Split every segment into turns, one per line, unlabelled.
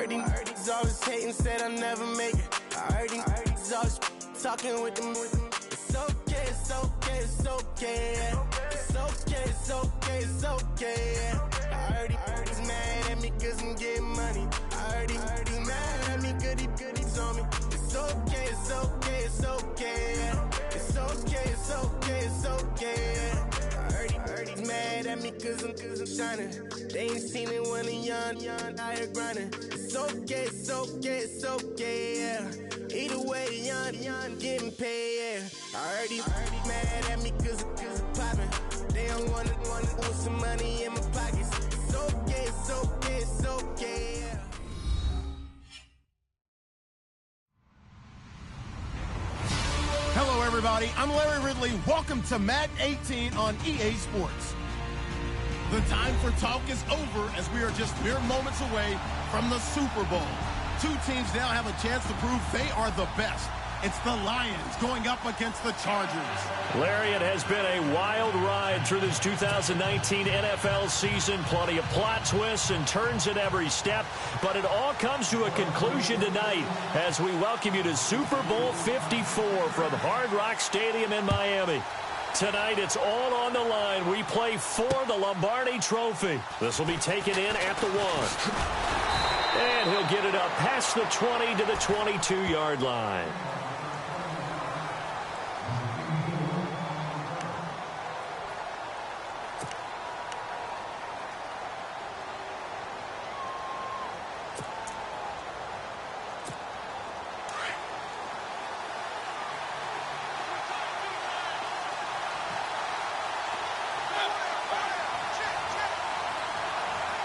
heard these always hating, said I'll never make it. I heard these always talking with them. It's okay, it's okay, it's okay, yeah. It's okay, it's okay, it's okay, yeah. I heard he's mad at me cause I'm getting money. I heard he's mad at me cause he's on me. It's okay, it's okay, it's okay, yeah. It's okay, it's okay, it's okay, yeah. I heard he's mad at me cause I'm shining. They ain't seen it when I'm young, out here grinding. It's okay, it's okay, it's okay, yeah. Either way, young, getting paid, yeah. I heard he's mad at me cause I'm poppin'. They don't wanna put some money in my pockets. It's okay, it's okay, it's okay, yeah.
Hello, everybody. I'm Larry Ridley. Welcome to Madden 18 on EA Sports. The time for talk is over as we are just mere moments away from the Super Bowl. Two teams now have a chance to prove they are the best. It's the Lions going up against the Chargers.
Larry, it has been a wild ride through this 2019 NFL season. Plenty of plot twists and turns at every step. But it all comes to a conclusion tonight as we welcome you to Super Bowl 54 from Hard Rock Stadium in Miami. Tonight, it's all on the line. We play for the Lombardi Trophy. This will be taken in at the 1. And he'll get it up past the 20 to the 22-yard line.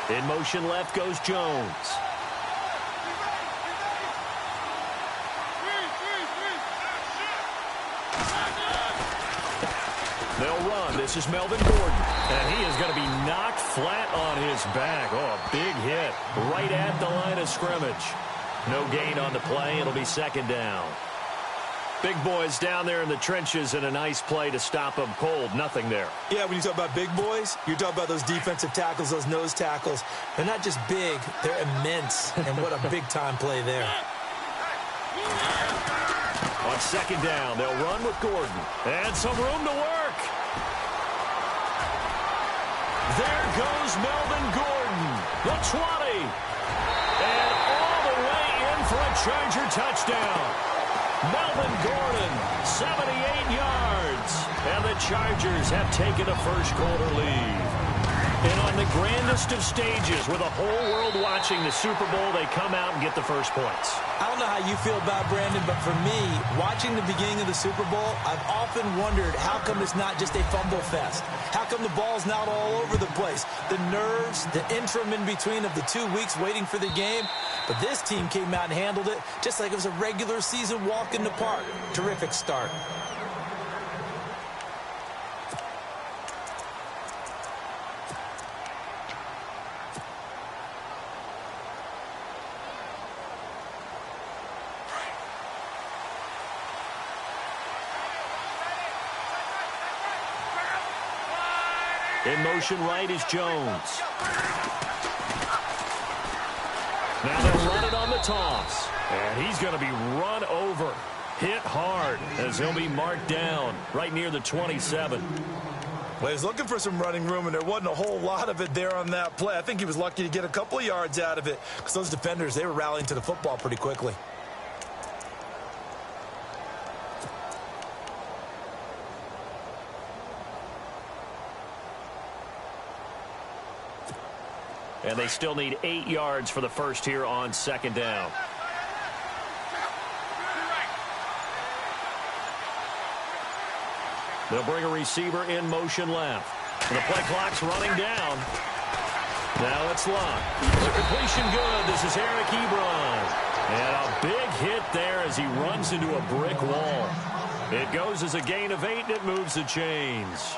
In motion left goes Jones. They'll run. This is Melvin Gordon. And he is going to be knocked flat on his back. Oh, a big hit right at the line of scrimmage. No gain on the play. It'll be second down. Big boys down there in the trenches, and a nice play to stop them cold. Nothing there.
Yeah, when you talk about big boys, you're talking about those defensive tackles, those nose tackles. They're not just big, they're immense. And what a big-time play there.
On second down, they'll run with Gordon. And some room to work. There goes Melvin Gordon, the 20. And all the way in for a Charger touchdown. Melvin Gordon, 78 yards. And the Chargers have taken a first-quarter lead. And on the grandest of stages, with the whole world watching the Super Bowl, they come out and get the first points.
I don't know how you feel about Brandon, but for me, watching the beginning of the Super Bowl, I've often wondered how come it's not just a fumble fest? How come the ball's not all over the place? The nerves, the interim in between of the 2 weeks waiting for the game. But this team came out and handled it just like it was a regular season walk in the park. Terrific start.
In motion right is Jones. Now they'll run it on the toss. And he's going to be run over. Hit hard as he'll be marked down right near the 27.
Well, he was looking for some running room, and there wasn't a whole lot of it there on that play. I think he was lucky to get a couple of yards out of it because those defenders, they were rallying to the football pretty quickly.
And they still need 8 yards for the first here on second down. They'll bring a receiver in motion left. And the play clock's running down. Now it's locked. The completion good. This is Eric Ebron. And a big hit there as he runs into a brick wall. It goes as a gain of 8, and it moves the chains.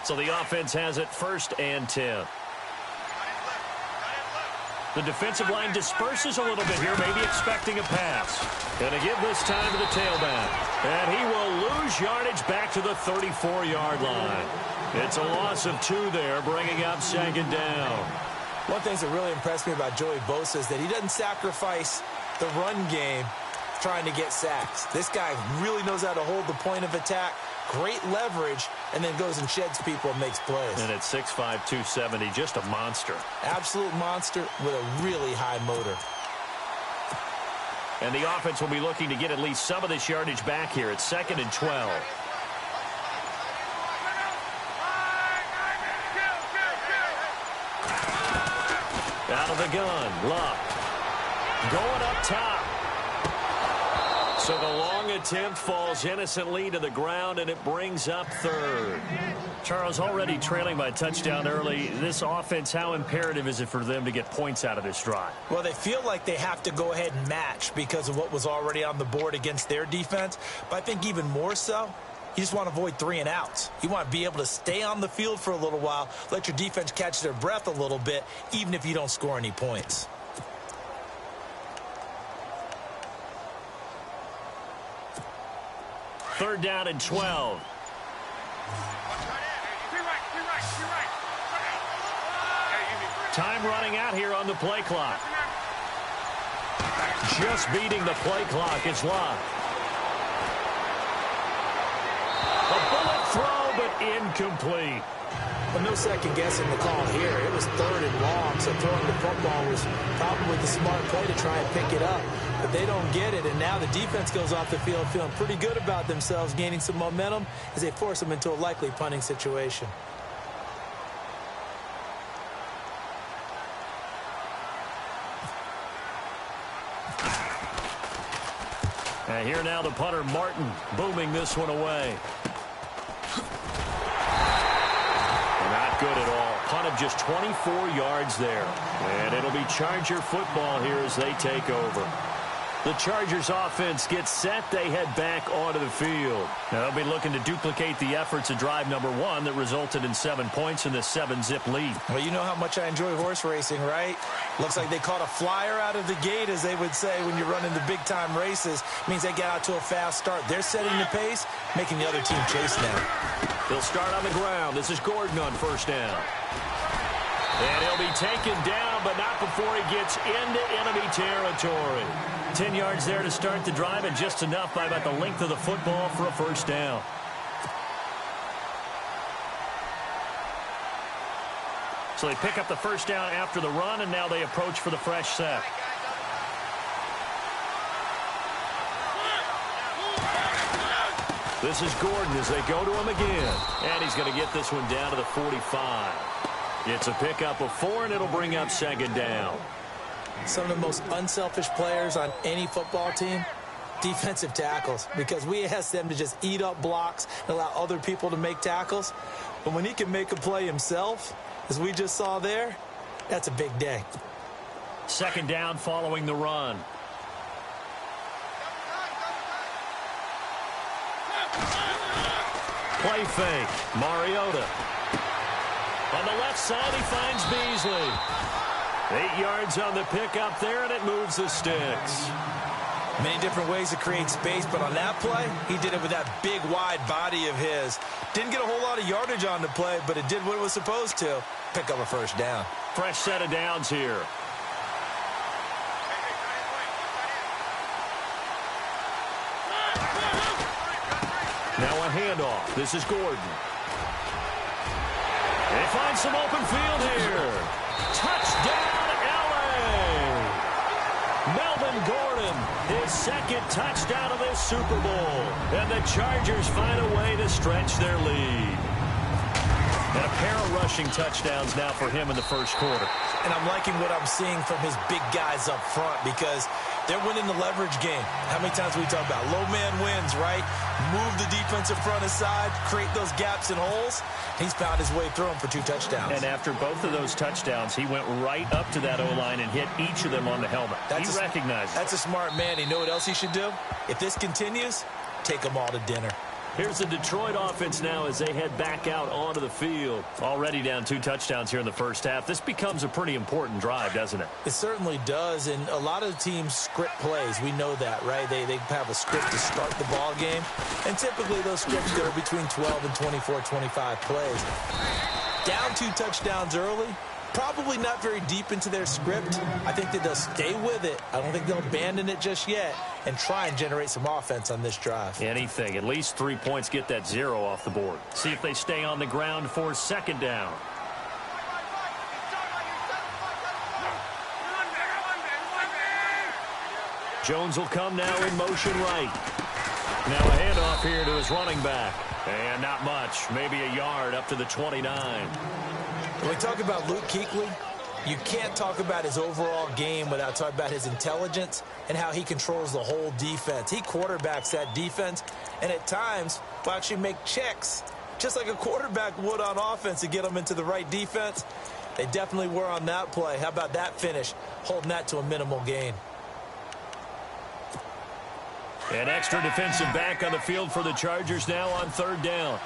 So the offense has it 1st and 10. The defensive line disperses a little bit here, maybe expecting a pass. Going to give this time to the tailback. And he will lose yardage back to the 34-yard line. It's a loss of 2 there, bringing up 2nd down.
One thing that really impressed me about Joey Bosa is that he doesn't sacrifice the run game trying to get sacks. This guy really knows how to hold the point of attack, great leverage, and then goes and sheds people and makes plays.
And at 6'5", 270, just a monster.
Absolute monster with a really high motor.
And the offense will be looking to get at least some of this yardage back here at 2nd and 12. Out of the gun, Luck. Going up top. So the long attempt falls innocently to the ground, and it brings up 3rd. Charles, already trailing by a touchdown early. This offense, how imperative is it for them to get points out of this drive?
Well, they feel like they have to go ahead and match because of what was already on the board against their defense. But I think even more so, you just want to avoid 3 and outs. You want to be able to stay on the field for a little while, let your defense catch their breath a little bit, even if you don't score any points.
Third down and 12. Time running out here on the play clock. Just beating the play clock. It's Locke. A bullet throw, but incomplete.
Well, no second guessing the call here. It was 3rd and long, so throwing the football was probably the smart play to try and pick it up. But they don't get it, and now the defense goes off the field feeling pretty good about themselves, gaining some momentum as they force them into a likely punting situation.
And here now the punter, Martin, booming this one away. Not good at all. Punt of just 24 yards there. And it'll be Charger football here as they take over. The Chargers offense gets set. They head back onto the field. Now they'll be looking to duplicate the efforts of drive number 1 that resulted in 7 points in this 7-zip lead.
Well, you know how much I enjoy horse racing, right? Looks like they caught a flyer out of the gate, as they would say when you're running the big-time races. Means they get out to a fast start. They're setting the pace, making the other team chase now.
They'll start on the ground. This is Gordon on 1st down. And he'll be taken down, but not before he gets into enemy territory. 10 yards there to start the drive, and just enough by about the length of the football for a 1st down. So they pick up the 1st down after the run, and now they approach for the fresh set. This is Gordon as they go to him again. And he's going to get this one down to the 45. It's a pickup of 4, and it'll bring up 2nd down.
Some of the most unselfish players on any football team, defensive tackles, because we ask them to just eat up blocks and allow other people to make tackles. But when he can make a play himself, as we just saw there, that's a big day.
2nd down following the run. Play fake. Mariota. On the left side, he finds Beasley. 8 yards on the pickup there, and it moves the sticks.
Many different ways to create space, but on that play, he did it with that big, wide body of his. Didn't get a whole lot of yardage on the play, but it did what it was supposed to. Pick up a 1st down.
Fresh set of downs here. Now a handoff. This is Gordon. They find some open field here. Touchdown, L.A. Melvin Gordon, his 2nd touchdown of this Super Bowl. And the Chargers find a way to stretch their lead. And a pair of rushing touchdowns now for him in the 1st quarter.
And I'm liking what I'm seeing from his big guys up front because they're winning the leverage game. How many times we talk about low man wins, right? Move the defensive front aside, create those gaps and holes. He's found his way through them for 2 touchdowns.
And after both of those touchdowns, he went right up to that O-line and hit each of them on the helmet. He recognized it.
That's a smart man. You know what else he should do? If this continues, take them all to dinner.
Here's the Detroit offense now as they head back out onto the field. Already down 2 touchdowns here in the first half. This becomes a pretty important drive, doesn't it?
It certainly does, and a lot of teams script plays. We know that, right? They have a script to start the ball game, and typically those scripts go between 12 and 24, 25 plays. Down 2 touchdowns early, probably not very deep into their script. I think that they'll stay with it. I don't think they'll abandon it just yet and try and generate some offense on this drive.
Anything. At least 3 points, get that 0 off the board. See if they stay on the ground for second down. Jones will come now in motion right. Now a handoff here to his running back. And not much. Maybe a yard up to the 29.
When we talk about Luke Kuechly, you can't talk about his overall game without talking about his intelligence and how he controls the whole defense. He quarterbacks that defense, and at times will actually make checks, just like a quarterback would on offense to get them into the right defense. They definitely were on that play. How about that finish, holding that to a minimal gain?
An extra defensive back on the field for the Chargers now on third down.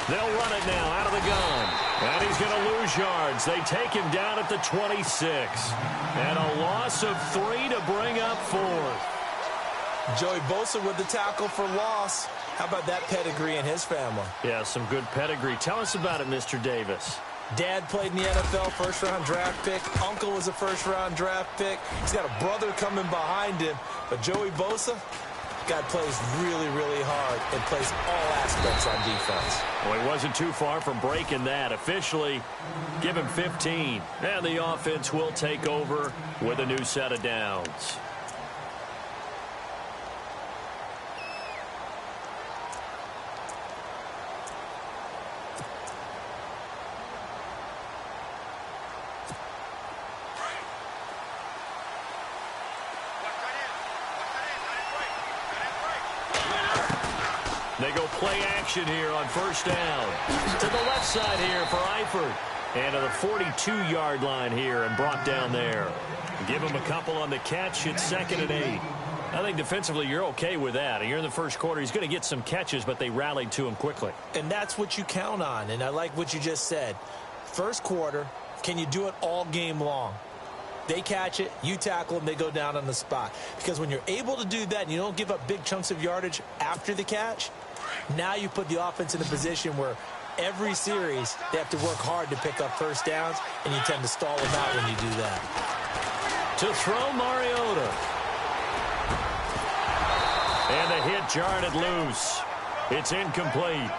They'll run it now out of the gun. And he's going to lose yards. They take him down at the 26. And a loss of 3 to bring up 4.
Joey Bosa with the tackle for loss. How about that pedigree in his family?
Yeah, some good pedigree. Tell us about it, Mr. Davis.
Dad played in the NFL, first-round draft pick. Uncle was a first-round draft pick. He's got a brother coming behind him. But Joey Bosa, guy plays really, really hard and plays all aspects on defense.
Well, he wasn't too far from breaking that. Officially, give him 15. And the offense will take over with a new set of downs. They go play action here on first down. To the left side here for Eifert. And to the 42-yard line here and brought down there. Give him a couple on the catch. It's 2nd and 8. I think defensively you're okay with that. You're in the first quarter. He's going to get some catches, but they rallied to him quickly.
And that's what you count on. And I like what you just said. First quarter, can you do it all game long? They catch it, you tackle them, they go down on the spot. Because when you're able to do that and you don't give up big chunks of yardage after the catch, now you put the offense in a position where every series they have to work hard to pick up first downs, and you tend to stall them out when you do that.
To throw Mariota. And the hit jarred it loose. It's incomplete.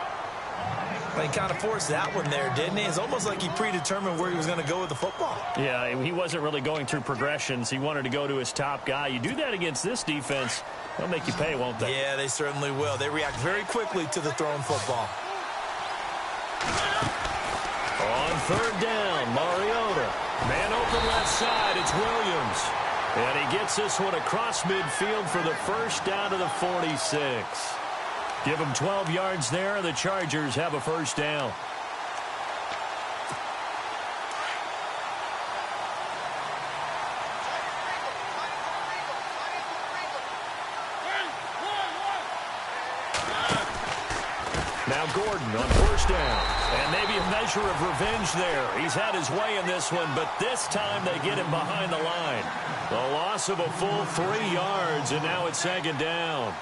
He kind of forced that one there, didn't he? It's almost like he predetermined where he was going to go with the football.
Yeah, he wasn't really going through progressions. He wanted to go to his top guy. You do that against this defense, they'll make you pay, won't they?
Yeah, they certainly will. They react very quickly to the thrown football.
On third down, Mariota. Man open left side, it's Williams. And he gets this one across midfield for the first down to the 46. Give them 12 yards there. The Chargers have a first down. Now Gordon on first down. And maybe a measure of revenge there. He's had his way in this one, but this time they get him behind the line. The loss of a full 3 yards, and now it's 2nd down.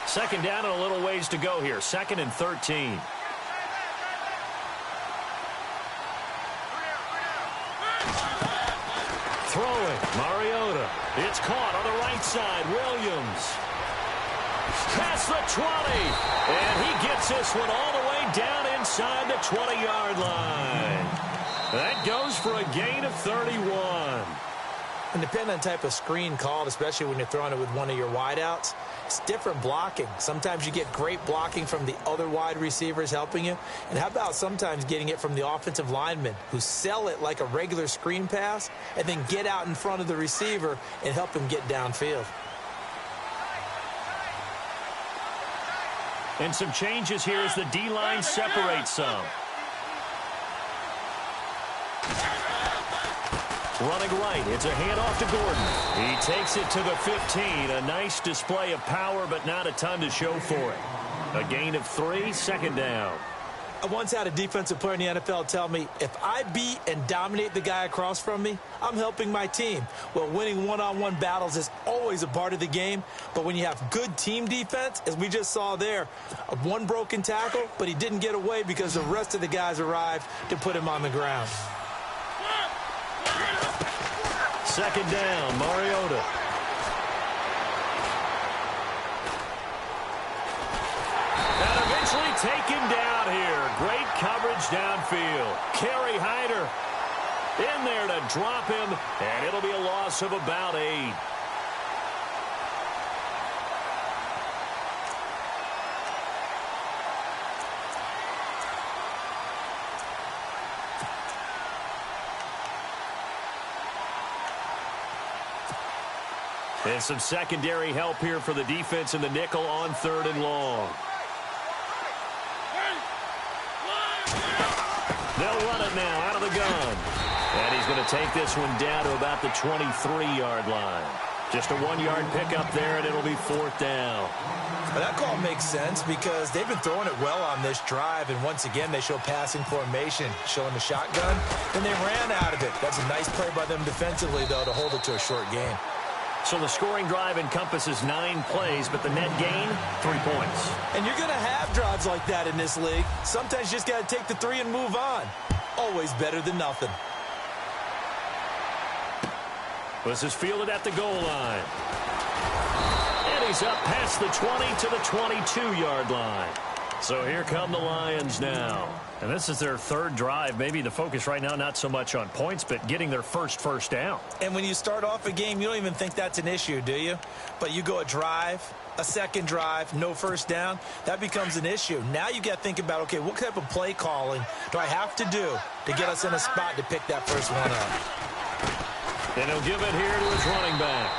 Second down and a little ways to go here. 2nd and 13. Throwing, Mariota. It's caught on the right side. Williams. Past the 20. And he gets this one all the way down inside the 20-yard line. That goes for a gain of 31.
And depending on the type of screen called, especially when you're throwing it with one of your wideouts, it's different blocking. Sometimes you get great blocking from the other wide receivers helping you. And how about sometimes getting it from the offensive linemen who sell it like a regular screen pass and then get out in front of the receiver and help him get downfield.
And some changes here as the D-line separates some. Running right, it's a handoff to Gordon. He takes it to the 15. A nice display of power, but not a ton to show for it. A gain of 3, 2nd down.
I once had a defensive player in the NFL tell me, if I beat and dominate the guy across from me, I'm helping my team. Well, winning one-on-one battles is always a part of the game, but when you have good team defense, as we just saw there, one broken tackle, but he didn't get away because the rest of the guys arrived to put him on the ground.
2nd down, Mariota. And eventually taken down here. Great coverage downfield. Kerry Hyder in there to drop him, and it'll be a loss of about 8. And some secondary help here for the defense in the nickel on 3rd and long. They'll run it now out of the gun. And he's going to take this one down to about the 23-yard line. Just a 1-yard pickup there, and it'll be 4th down.
Well, that call makes sense because they've been throwing it well on this drive, and once again, they show passing formation, showing the shotgun, and they ran out of it. That's a nice play by them defensively, though, to hold it to a short gain.
So the scoring drive encompasses 9 plays, but the net gain, 3 points. And
you're going to have drives like that in this league. Sometimes you just got to take the 3 and move on. Always better than nothing.
This is fielded at the goal line. And he's up past the 20 to the 22-yard line. So here come the Lions now. And this is their 3rd drive. Maybe the focus right now not so much on points, but getting their first down.
And when you start off a game, you don't even think that's an issue, do you? But you go a drive, a 2nd drive, no first down, that becomes an issue. Now you got to think about, okay, what type of play calling do I have to do to get us in a spot to pick that first one up?
And he'll give it here to his running back.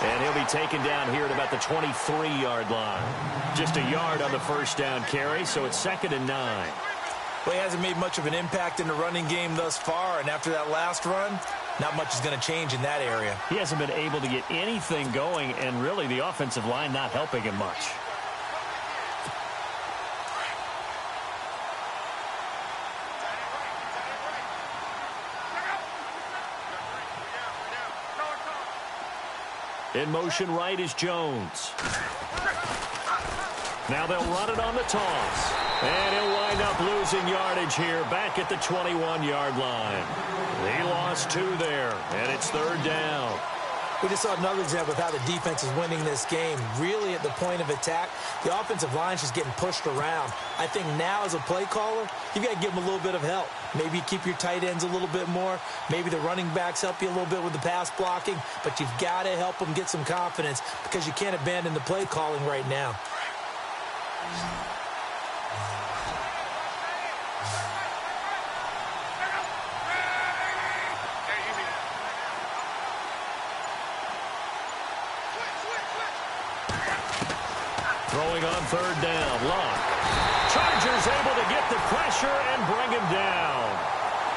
And he'll be taken down here at about the 23-yard line. Just a yard on the first down carry, so it's 2nd and 9.
Well, he hasn't made much of an impact in the running game thus far, and after that last run, not much is going to change in that area.
He hasn't been able to get anything going, and really the offensive line not helping him much. In motion right is Jones. Now they'll run it on the toss. And he'll wind up losing yardage here back at the 21-yard line. He lost 2 there, and it's 3rd down.
We just saw another example of how the defense is winning this game. Really at the point of attack, the offensive line's just getting pushed around. I think now as a play caller, you've got to give them a little bit of help. Maybe keep your tight ends a little bit more. Maybe the running backs help you a little bit with the pass blocking. But you've got to help them get some confidence because you can't abandon the play calling right now.
Throwing on 3rd down, Locke. Chargers able to get the pressure and bring him down.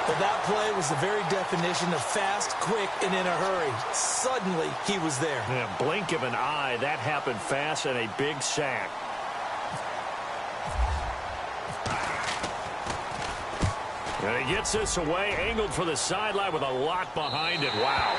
Well, that play was the very definition of fast, quick, and in a hurry. Suddenly, he was there.
Yeah, blink of an eye, that happened fast and a big sack. And he gets this away, angled for the sideline with a lock behind it. Wow.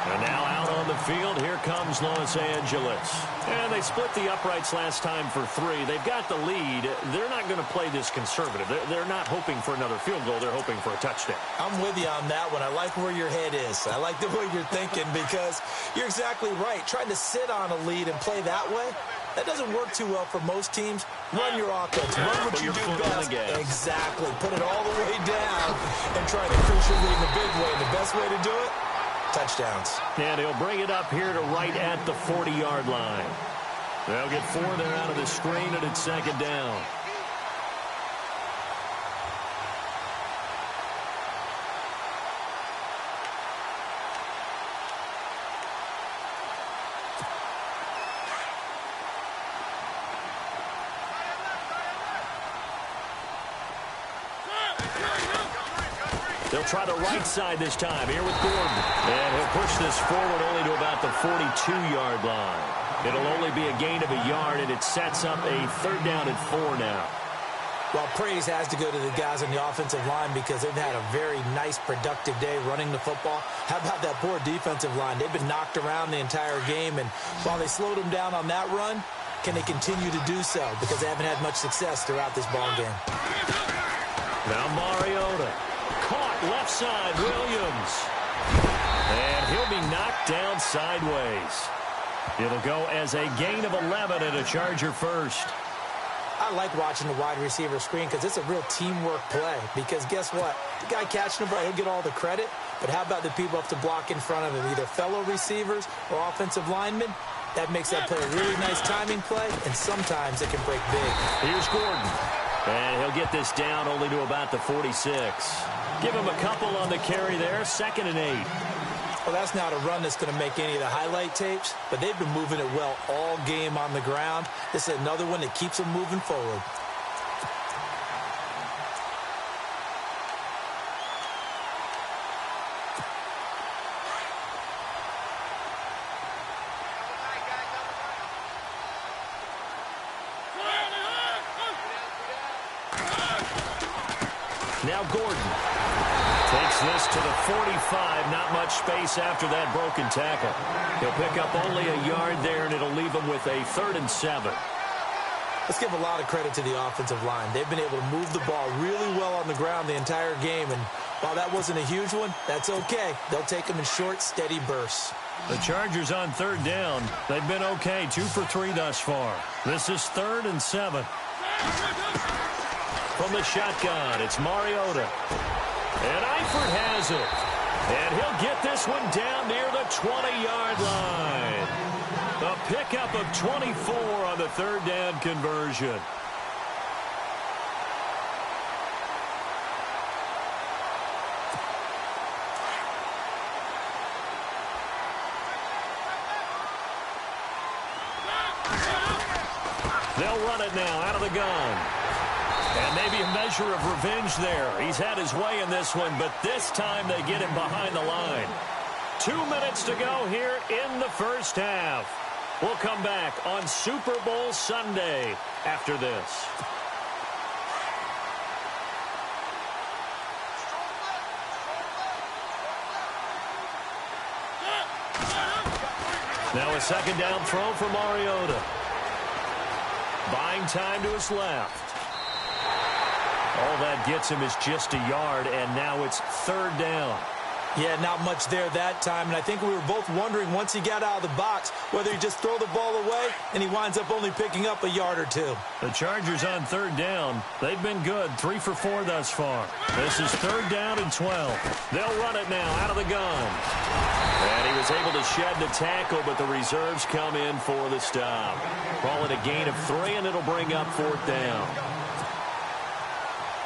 And now out on the field, here comes Los Angeles. And they split the uprights last time for 3. They've got the lead. They're not going to play this conservative. They're not hoping for another field goal. They're hoping for a touchdown.
I'm with you on that one. I like where your head is. I like the way you're thinking because you're exactly right. Trying to sit on a lead and play that way, that doesn't work too well for most teams. Run your offense. Run what you do best. Exactly. Put it all the way down and try to cruise your lead in a big way. And the best way to do it, touchdowns.
And he'll bring it up here to right at the 40-yard line. They'll get 4 there out of the screen, and it's 2nd down. They'll try the right side this time. Here with Gordon. And he'll push this forward only to about the 42-yard line. It'll only be a gain of a yard, and it sets up a 3rd down and 4 now.
Well, praise has to go to the guys on the offensive line because they've had a very nice, productive day running the football. How about that poor defensive line? They've been knocked around the entire game, and while they slowed them down on that run, can they continue to do so? Because they haven't had much success throughout this ball game.
Now Mariota. Caught left side, Williams. And he'll be knocked down sideways. It'll go as a gain of 11 and a Charger first.
I like watching the wide receiver screen because it's a real teamwork play. Because guess what? The guy catching the ball, he'll get all the credit. But how about the people up to block in front of him, either fellow receivers or offensive linemen? That makes that play a really nice timing play, and sometimes it can break big.
Here's Gordon. And he'll get this down only to about the 46. Give him a couple on the carry there, 2nd and 8.
Well, that's not a run that's going to make any of the highlight tapes, but they've been moving it well all game on the ground. This is another one that keeps them moving forward.
Now Gordon takes this to the 45. Not much space after that broken tackle. He'll pick up only a yard there, and it'll leave him with a 3rd and 7.
Let's give a lot of credit to the offensive line. They've been able to move the ball really well on the ground the entire game, and while that wasn't a huge one, that's okay. They'll take them in short, steady bursts.
The Chargers on 3rd down. They've been okay, 2 for 3 thus far. This is 3rd and 7. From the shotgun, it's Mariota. And Eifert has it. And he'll get this one down near the 20-yard line. A pickup of 24 on the 3rd down conversion. They'll run it now out of the gun. And maybe a measure of revenge there. He's had his way in this one, but this time they get him behind the line. 2 minutes to go here in the first half. We'll come back on Super Bowl Sunday after this. Now a 2nd down throw for Mariota. Buying time to his left. All that gets him is just a yard, and now it's 3rd down.
Yeah, not much there that time, and I think we were both wondering once he got out of the box whether he just throw the ball away, and he winds up only picking up a yard or 2.
The Chargers on 3rd down. They've been good, 3 for 4 thus far. This is 3rd down and 12. They'll run it now out of the gun. And he was able to shed the tackle, but the reserves come in for the stop. Call it a gain of 3, and it'll bring up 4th down.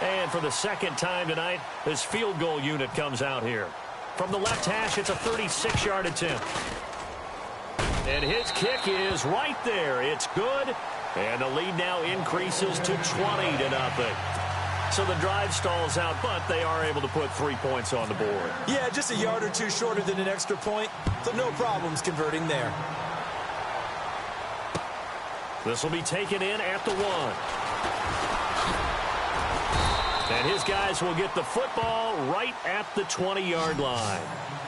And for the 2nd time tonight, this field goal unit comes out here. From the left hash, it's a 36-yard attempt. And his kick is right there. It's good. And the lead now increases to 20-0. So the drive stalls out, but they are able to put 3 points on the board.
Yeah, just a yard or 2 shorter than an extra point. So no problems converting there.
This will be taken in at the 1. And his guys will get the football right at the 20-yard line.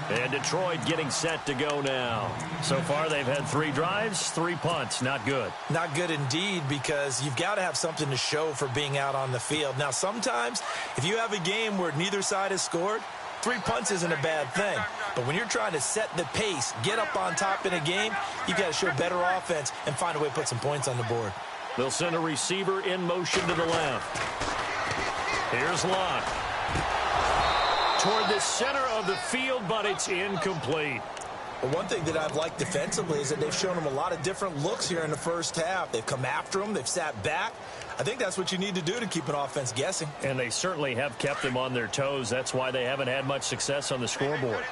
And Detroit getting set to go now. So far, they've had 3 drives, 3 punts. Not good.
Not good indeed, because you've got to have something to show for being out on the field. Now, sometimes, if you have a game where neither side has scored, 3 punts isn't a bad thing. But when you're trying to set the pace, get up on top in a game, you've got to show better offense and find a way to put some points on the board.
They'll send a receiver in motion to the left. Here's Locke. Toward the center of the field, but it's incomplete.
Well, one thing that I've liked defensively is that they've shown them a lot of different looks here in the first half. They've come after them. They've sat back. I think that's what you need to do to keep an offense guessing.
And they certainly have kept them on their toes. That's why they haven't had much success on the scoreboard.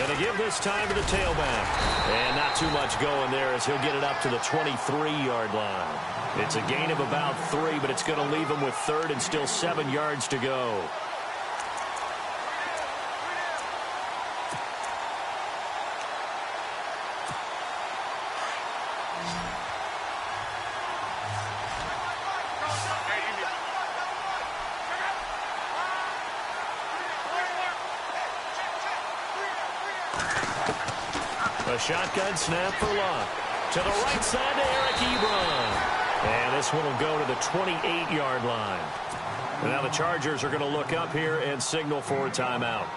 Going to give this time to the tailback. And not too much going there as he'll get it up to the 23-yard line. It's a gain of about 3, but it's going to leave him with third and still 7 yards to go. A shotgun snap for Locke. To the right side to Eric Ebron. And this one will go to the 28-yard line. And now the Chargers are going to look up here and signal for a timeout.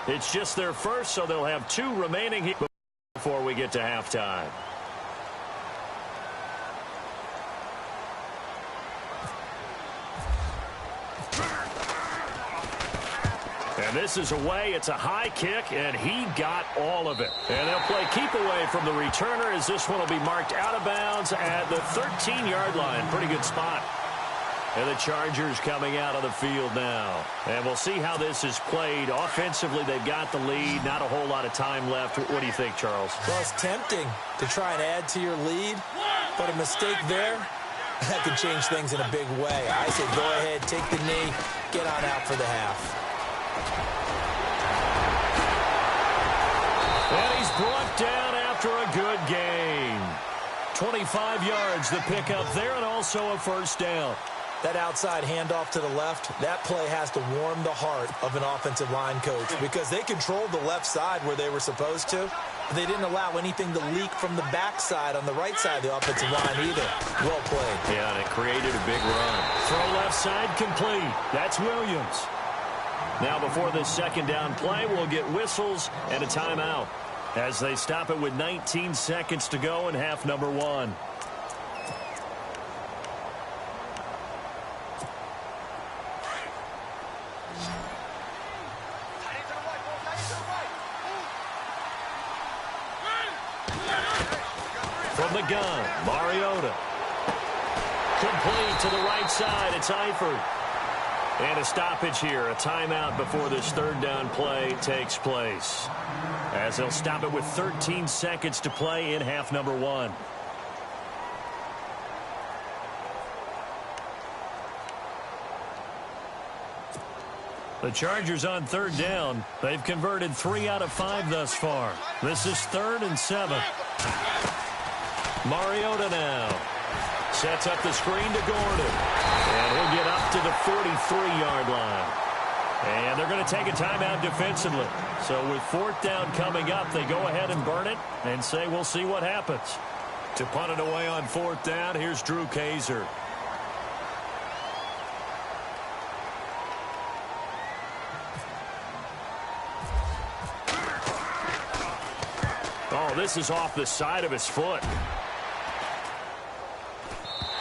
It's just their first, so they'll have 2 remaining here before we get to halftime. And this is away. It's a high kick, and he got all of it. And they'll play keep away from the returner as this one will be marked out of bounds at the 13-yard line. Pretty good spot. And the Chargers coming out of the field now. And we'll see how this is played. Offensively, they've got the lead. Not a whole lot of time left. What do you think, Charles?
Well, it's tempting to try and add to your lead, but a mistake there, that could change things in a big way. I say go ahead, take the knee, get on out for the half.
And he's brought down after a good game. 25 yards, the pickup there, and also a first down.
That outside handoff to the left, that play has to warm the heart of an offensive line coach because they controlled the left side where they were supposed to. But they didn't allow anything to leak from the backside on the right side of the offensive line either. Well played.
Yeah, and it created a big run. Throw left side complete. That's Williams. Now before this second down play, we'll get whistles and a timeout as they stop it with 19 seconds to go in half number 1. From the gun, Mariota. Complete to the right side. It's Eifert. And a stoppage here, a timeout before this third down play takes place. As they'll stop it with 13 seconds to play in half number 1. The Chargers on third down. They've converted 3 out of 5 thus far. This is 3rd and 7. Mariota now. Sets up the screen to Gordon. And he'll get up to the 43-yard line. And they're going to take a timeout defensively. So with 4th down coming up, they go ahead and burn it and say we'll see what happens. To punt it away on 4th down, here's Drew Kaiser. Oh, this is off the side of his foot.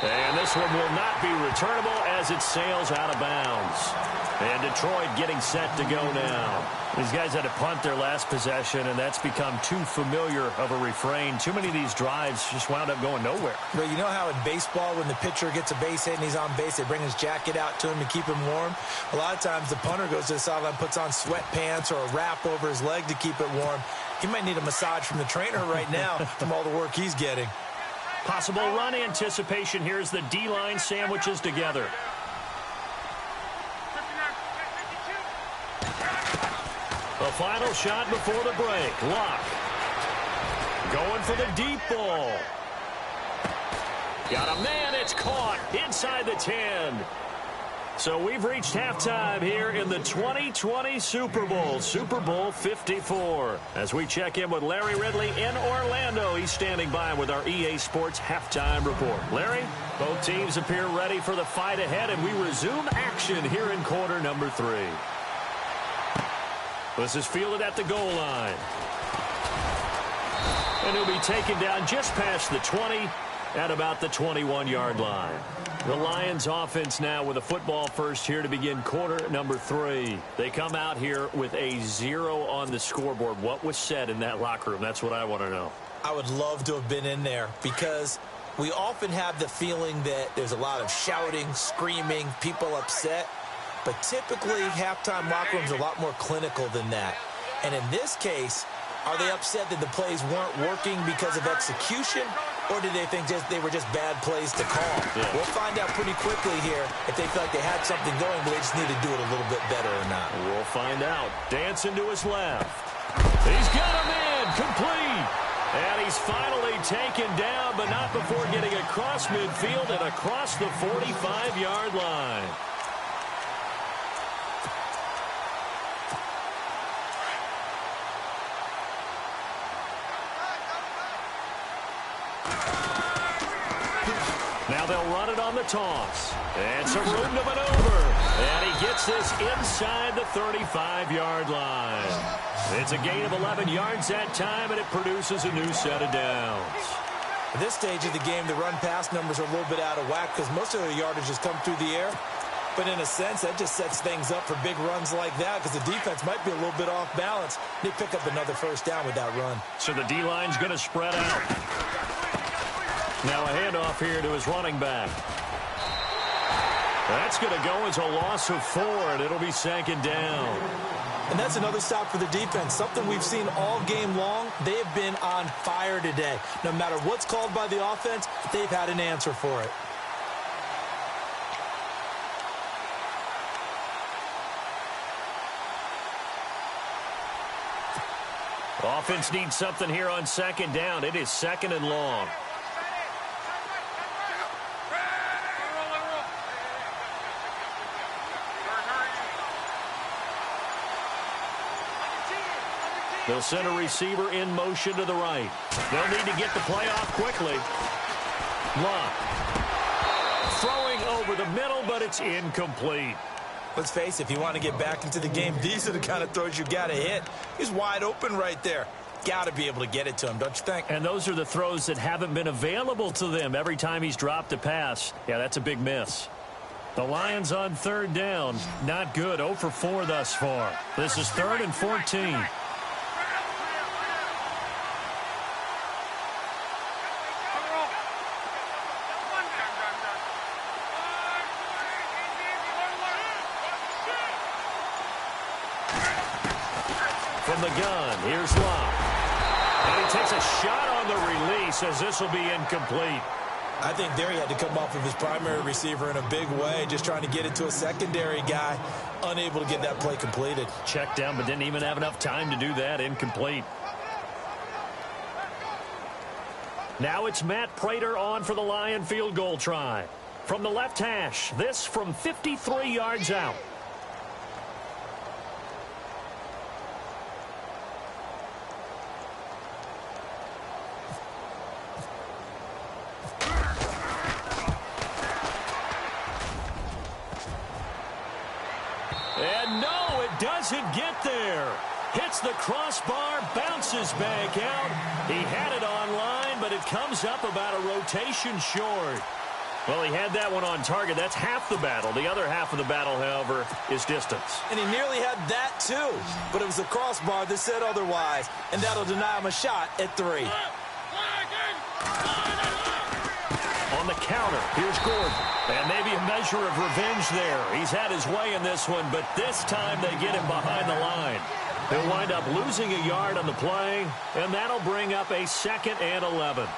And this one will not be returnable as it sails out of bounds. And Detroit getting set to go now. These guys had to punt their last possession, and that's become too familiar of a refrain. Too many of these drives just wound up going nowhere.
Well, you know how in baseball when the pitcher gets a base hit and he's on base, they bring his jacket out to him to keep him warm? A lot of times the punter goes to the sideline, puts on sweatpants or a wrap over his leg to keep it warm. He might need a massage from the trainer right now from all the work he's getting.
Possible run anticipation here as the D-line sandwiches together. The final shot before the break. Locke. Going for the deep ball. Got a man. It's caught inside the 10. So we've reached halftime here in the 2020 Super Bowl, Super Bowl 54. As we check in with Larry Ridley in Orlando, he's standing by with our EA Sports halftime report. Larry, both teams appear ready for the fight ahead, and we resume action here in quarter number 3. This is fielded at the goal line. And he'll be taken down just past the 20 at about the 21-yard line. The Lions offense now with a football first here to begin quarter number 3. They come out here with a 0 on the scoreboard. What was said in that locker room? That's what I want to know.
I would love to have been in there because we often have the feeling that there's a lot of shouting, screaming, people upset. But typically, halftime locker rooms are a lot more clinical than that. And in this case, Are they upset that the plays weren't working because of execution, or did they think they were just bad plays to call?
Yeah.
We'll find out pretty quickly here if they feel like they had something going, but they just need to do it a little bit better or not.
We'll find out. Dancing to his left. He's got him in. Complete. And he's finally taken down, but not before getting across midfield and across the 45-yard line. Now they'll run it on the toss. And some room to maneuver. And he gets this inside the 35-yard line. It's a gain of 11 yards that time, and it produces a new set of downs.
At this stage of the game, the run-pass numbers are a little bit out of whack because most of the yardage has come through the air. But in a sense, that just sets things up for big runs like that because the defense might be a little bit off balance. They pick up another first down with that run.
So the D-line's going to spread out. Now a handoff here to his running back. That's going to go as a loss of 4, and it'll be second down.
And that's another stop for the defense. Something we've seen all game long. They have been on fire today. No matter what's called by the offense, they've had an answer for it.
Offense needs something here on second down. It is second and long. They'll send a receiver in motion to the right. They'll need to get the play off quickly. Locke. Throwing over the middle, but it's incomplete.
Let's face it, if you want to get back into the game, these are the kind of throws you got to hit. He's wide open right there. Got to be able to get it to him, don't you think?
And those are the throws that haven't been available to them every time he's dropped a pass. Yeah, that's a big miss. The Lions on third down. Not good. 0 for 4 thus far. This is 3rd and 14. From the gun, here's Locke. And he takes a shot on the release as this will be incomplete.
I think there he had to come off of his primary receiver in a big way, just trying to get it to a secondary guy, unable to get that play completed.
Checked down, but didn't even have enough time to do that. Incomplete. Now it's Matt Prater on for the Lion field goal try. From the left hash, this from 53 yards out. And no, it doesn't get there. Hits the crossbar, bounces back out. He had it online, but it comes up about a rotation short. Well, he had that one on target. That's half the battle. The other half of the battle, however, is distance.
And he nearly had that, too. But it was the crossbar that said otherwise, and that'll deny him a shot at 3.
On the counter, here's Gordon. And maybe a measure of revenge there. He's had his way in this one, but this time they get him behind the line. He'll wind up losing a yard on the play, and that'll bring up a 2nd and 11.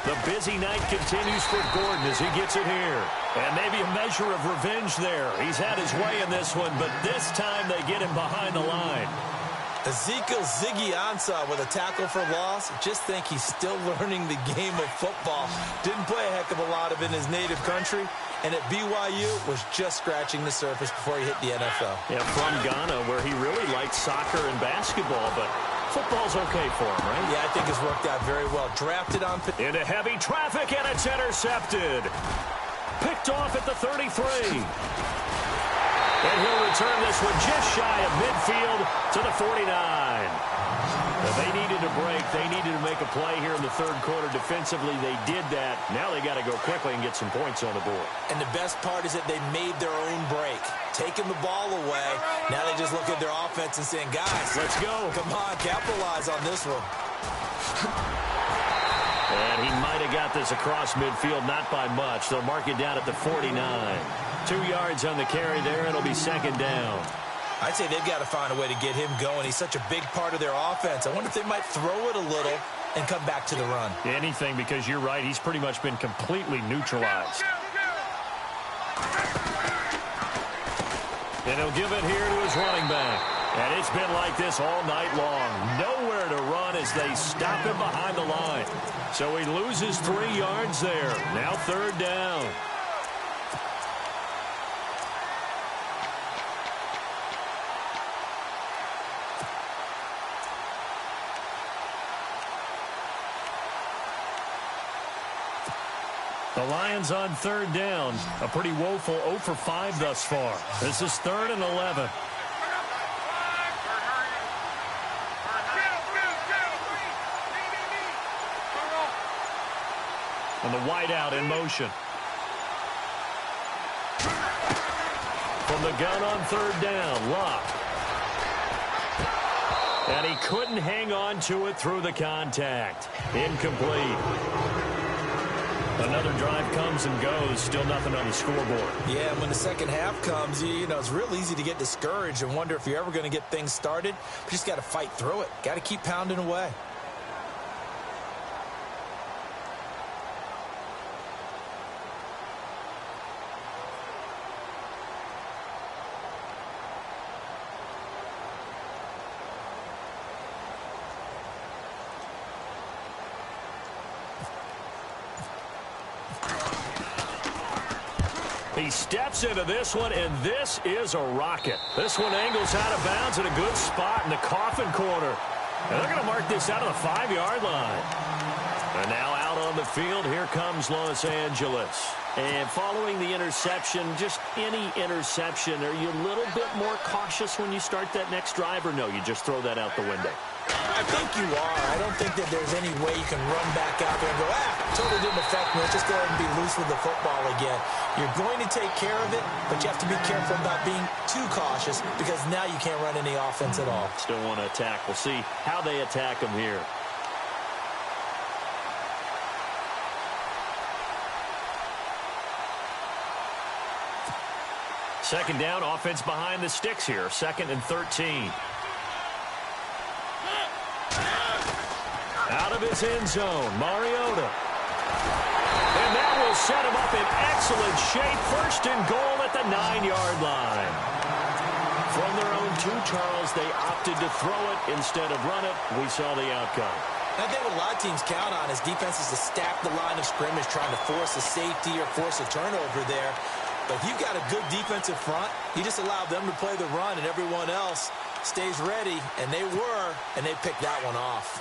The busy night continues for Gordon as he gets it here. And maybe a measure of revenge there. He's had his way in this one, but this time they get him behind the line.
Ezekiel Ziggy Ansah with a tackle for loss. Just think he's still learning the game of football. Didn't play a heck of a lot of it in his native country. And at BYU was just scratching the surface before he hit the NFL.
Yeah, from Ghana, where he really liked soccer and basketball, but football's okay for him, right?
Yeah, I think it's worked out very well. Drafted on...
Into heavy traffic, and it's intercepted. Picked off at the 33. And he'll return this one just shy of midfield to the 49. They needed a break. They needed to make a play here in the third quarter defensively. They did that. Now they got to go quickly and get some points on the board.
And the best part is that they made their own break. Taking the ball away. Now they just look at their offense and saying, guys,
let's go.
Come on, capitalize on this one.
And he might have got this across midfield, not by much. They'll mark it down at the 49. 2 yards on the carry there. It'll be second down.
I'd say they've got to find a way to get him going. He's such a big part of their offense. I wonder if they might throw it a little and come back to the run.
Anything, because you're right. He's pretty much been completely neutralized. And he'll give it here to his running back. And it's been like this all night long. Nowhere to run as they stop him behind the line. So he loses 3 yards there. Now third down. The Lions on third down. A pretty woeful 0 for 5 thus far. This is 3rd and 11. And the wideout in motion. From the gun on third down, Locke. And he couldn't hang on to it through the contact. Incomplete. Another drive comes and goes, still nothing on the scoreboard.
Yeah, when the second half comes, you know, it's real easy to get discouraged and wonder if you're ever going to get things started. But you just got to fight through it. Got to keep pounding away.
He steps into this one, and this is a rocket. This one angles out of bounds at a good spot in the coffin corner. And they're going to mark this out of the 5-yard line. And now out on the field, here comes Los Angeles. And following the interception, just any interception, are you a little bit more cautious when you start that next drive, or no, you just throw that out the window?
I think you are. I don't think that there's any way you can run back out there and go, totally didn't affect me. Let's just go ahead and be loose with the football again. You're going to take care of it, but you have to be careful about being too cautious because now you can't run any offense at all.
Still want to attack. We'll see how they attack him here. Second down, offense behind the sticks here. 2nd and 13. Out of his end zone, Mariota. And that will set him up in excellent shape. 1st and goal at the 9-yard line. From their own 2, Charles, they opted to throw it instead of run it. We saw the outcome.
I think what a lot of teams count on is defenses to stack the line of scrimmage, trying to force a safety or force a turnover there. But if you've got a good defensive front, you just allow them to play the run and everyone else stays ready, and they were, and they picked that one off.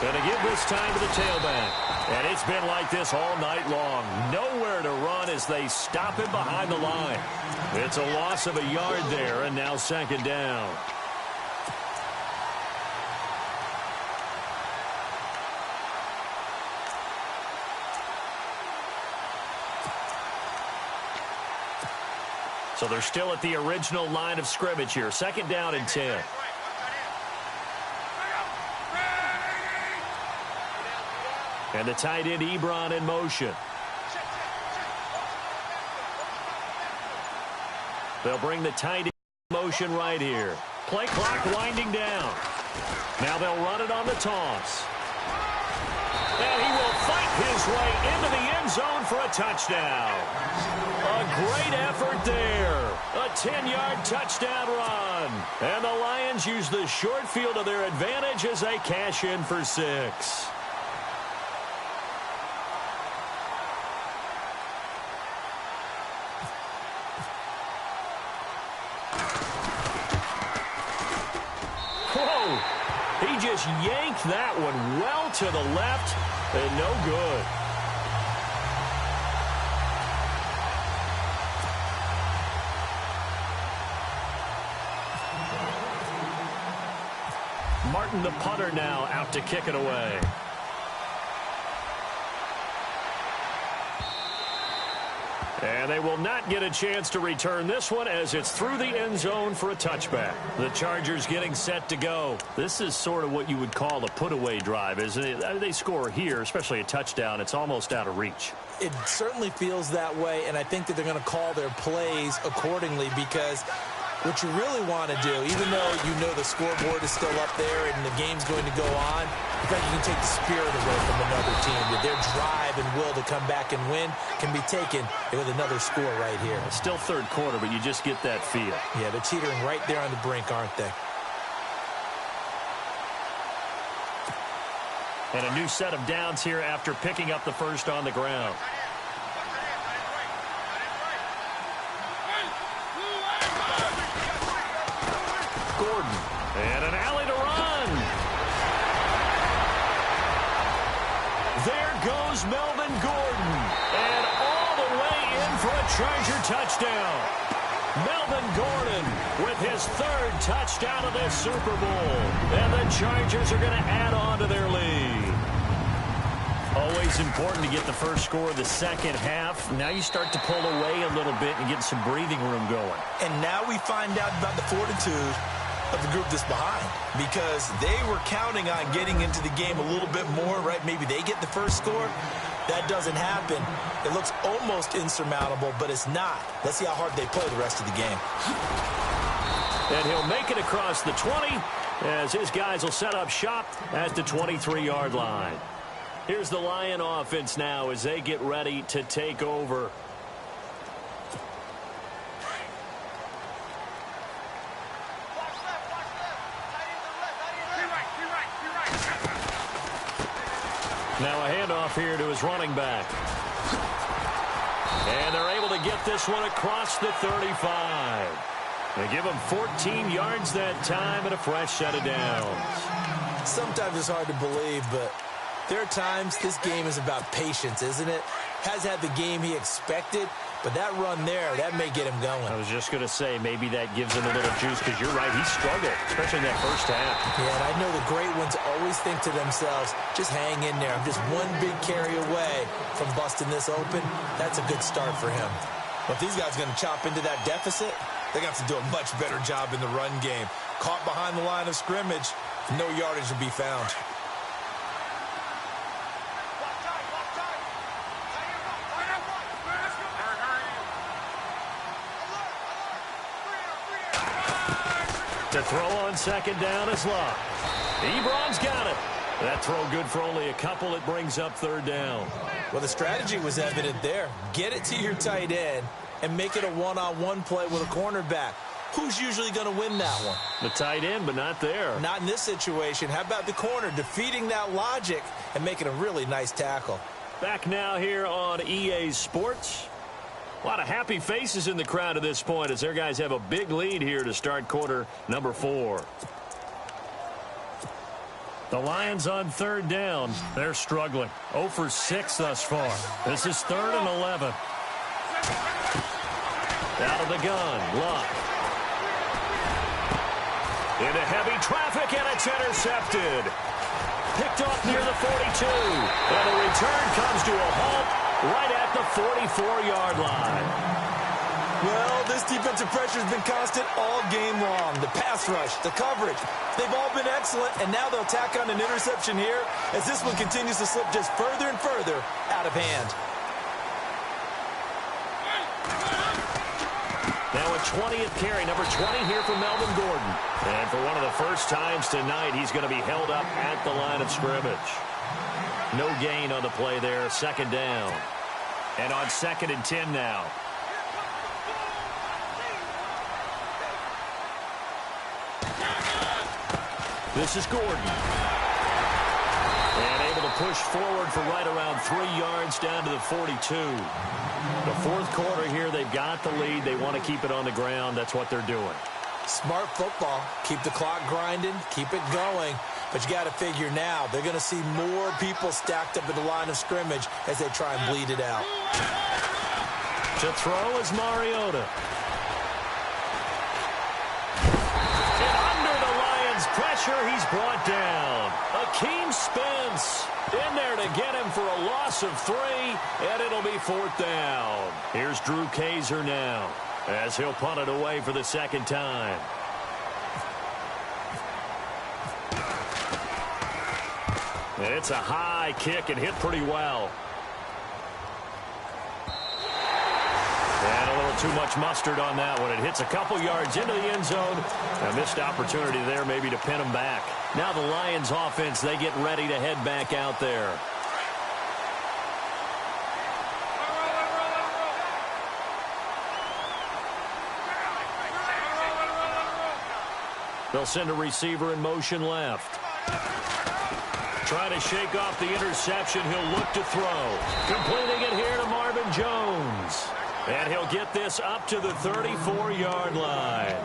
Going to give this time to the tailback. And it's been like this all night long. Nowhere to run as they stop him behind the line. It's a loss of a yard there, and now 2nd down. So they're still at the original line of scrimmage here. 2nd down and 10. And the tight end, Ebron, in motion. They'll bring the tight end in motion right here. Play clock winding down. Now they'll run it on the toss. And he will fight his way into the end zone for a touchdown. A great effort there. A 10-yard touchdown run. And the Lions use the short field to their advantage as they cash in for 6. He just yanked that one well to the left, and no good. Martin, the punter, now out to kick it away. And they will not get a chance to return this one as it's through the end zone for a touchback. The Chargers getting set to go. This is sort of what you would call a put-away drive, isn't it? I mean, they score here, especially a touchdown. It's almost out of reach.
It certainly feels that way, and I think that they're going to call their plays accordingly because what you really want to do, even though you know the scoreboard is still up there and the game's going to go on, in fact, you can take the spirit away from another team. That their drive and will to come back and win can be taken with another score right here.
It's still third quarter, but you just get that feel.
Yeah, they're teetering right there on the brink, aren't they?
And a new set of downs here after picking up the first on the ground. Gordon, and an alley to run. There goes Melvin Gordon, and all the way in for a Charger touchdown. Melvin Gordon with his third touchdown of this Super Bowl, and the Chargers are going to add on to their lead. Always important to get the first score of the second half. Now you start to pull away a little bit and get some breathing room going.
And now we find out about the fortitude of the group that's behind, because they were counting on getting into the game a little bit more, right? Maybe they get the first score. That doesn't happen. It looks almost insurmountable, but it's not. Let's see how hard they play the rest of the game.
And he'll make it across the 20 as his guys will set up shop at the 23-yard line. Here's the Lion offense now as they get ready to take over. Now a handoff here to his running back. And they're able to get this one across the 35. They give him 14 yards that time and a fresh set of downs.
Sometimes it's hard to believe, but there are times this game is about patience, isn't it? Has had the game he expected, but that run there, that may get him going.
I was just going to say, maybe that gives him a little juice, because you're right, he struggled, especially in that first half.
Yeah, and I know the great ones always think to themselves, just hang in there. I'm just one big carry away from busting this open. That's a good start for him. But if these guys are going to chop into that deficit, they're going to have to do a much better job in the run game. Caught behind the line of scrimmage, no yardage to be found.
To throw on second down is Love. Ebron's got it. That throw good for only a couple. It brings up third down.
Well, the strategy was evident there. Get it to your tight end and make it a one-on-one play with a cornerback. Who's usually going to win that one?
The tight end, but not there.
Not in this situation. How about the corner defeating that logic and making a really nice tackle?
Back now here on EA Sports. A lot of happy faces in the crowd at this point as their guys have a big lead here to start quarter number 4. The Lions on third down. They're struggling. 0 for 6 thus far. This is 3rd and 11. Out of the gun. Luck. Into heavy traffic, and it's intercepted. Picked off near the 42. And the return comes to a halt right at the 44-yard line.
Well, this defensive pressure has been constant all game long. The pass rush, the coverage, they've all been excellent, and now they'll tack on an interception here as this one continues to slip just further and further out of hand.
Now a 20th carry, number 20 here for Melvin Gordon. And for one of the first times tonight, he's going to be held up at the line of scrimmage. No gain on the play there, second down. And on 2nd and 10 now. This is Gordon. And able to push forward for right around 3 yards down to the 42. The fourth quarter here, they've got the lead. They want to keep it on the ground. That's what they're doing.
Smart football. Keep the clock grinding. Keep it going. But you got to figure now, they're going to see more people stacked up at the line of scrimmage as they try and bleed it out.
To throw is Mariota. And under the Lions' pressure, he's brought down. Akeem James Spence in there to get him for a loss of 3, and it'll be 4th down. Here's Drew Kaiser now as he'll punt it away for the second time. And it's a high kick and hit pretty well. And a little too much mustard on that one. It hits a couple yards into the end zone. A missed opportunity there maybe to pin them back. Now the Lions offense, they get ready to head back out there. They'll send a receiver in motion left. Trying to shake off the interception. He'll look to throw. Completing it here to Marvin Jones. And he'll get this up to the 34-yard line.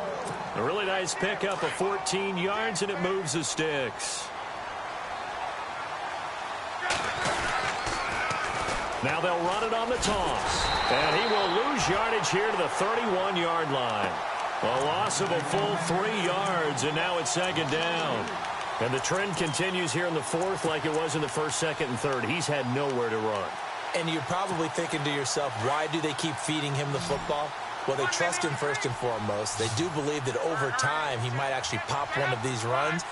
A really nice pickup of 14 yards, and it moves the sticks. Now they'll run it on the toss. And he will lose yardage here to the 31-yard line. A loss of a full 3 yards, and now it's 2nd down. And the trend continues here in the 4th like it was in the 1st, 2nd, and 3rd. He's had nowhere to run.
And you're probably thinking to yourself, why do they keep feeding him the football? Well, they trust him first and foremost. They do believe that over time he might actually pop one of these runs.